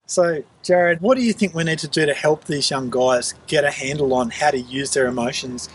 So, Jared, what do you think we need to do to help these young guys get a handle on how to use their emotions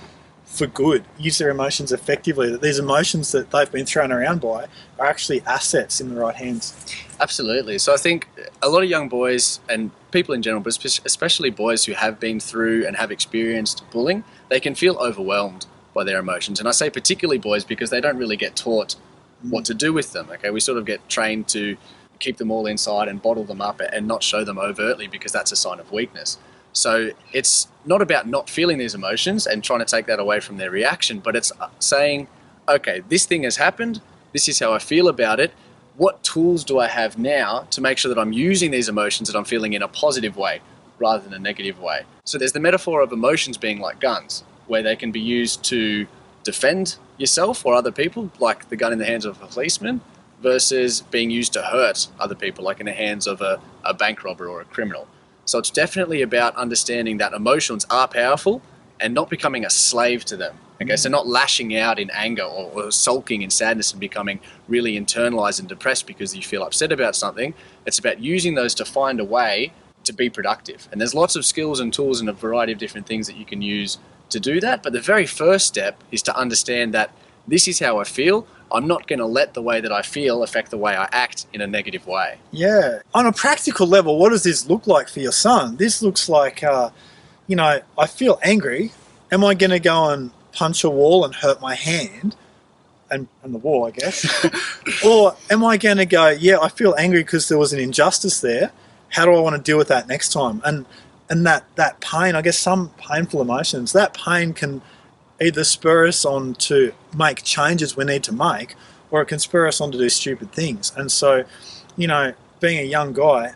for good, use their emotions effectively, that these emotions that they've been thrown around by are actually assets in the right hands? Absolutely. So I think a lot of young boys and people in general, but especially boys who have been through and have experienced bullying, they can feel overwhelmed by their emotions. And I say particularly boys because they don't really get taught what to do with them. Okay, we sort of get trained to keep them all inside and bottle them up and not show them overtly because that's a sign of weakness. So it's not about not feeling these emotions and trying to take that away from their reaction, but it's saying, okay, this thing has happened. This is how I feel about it. What tools do I have now to make sure that I'm using these emotions that I'm feeling in a positive way rather than a negative way? So there's the metaphor of emotions being like guns, where they can be used to defend yourself or other people, like the gun in the hands of a policeman, versus being used to hurt other people, like in the hands of a bank robber or a criminal. So it's definitely about understanding that emotions are powerful and not becoming a slave to them. Okay, so not lashing out in anger or sulking in sadness and becoming really internalized and depressed because you feel upset about something. It's about using those to find a way to be productive. And there's lots of skills and tools and a variety of different things that you can use to do that. But the very first step is to understand that this is how I feel. I'm not going to let the way that I feel affect the way I act in a negative way. Yeah. On a practical level, what does this look like for your son? This looks like, I feel angry. Am I going to go and punch a wall and hurt my hand? And the wall, I guess. Or am I going to go, yeah, I feel angry because there was an injustice there. How do I want to deal with that next time? And that pain, I guess some painful emotions, that pain can either spur us on to make changes we need to make, or it can spur us on to do stupid things. And so, being a young guy,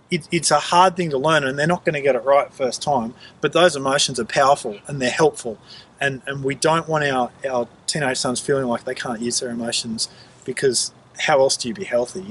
it's a hard thing to learn, and they're not going to get it right first time, but those emotions are powerful and they're helpful. And we don't want our teenage sons feeling like they can't use their emotions, because how else do you be healthy,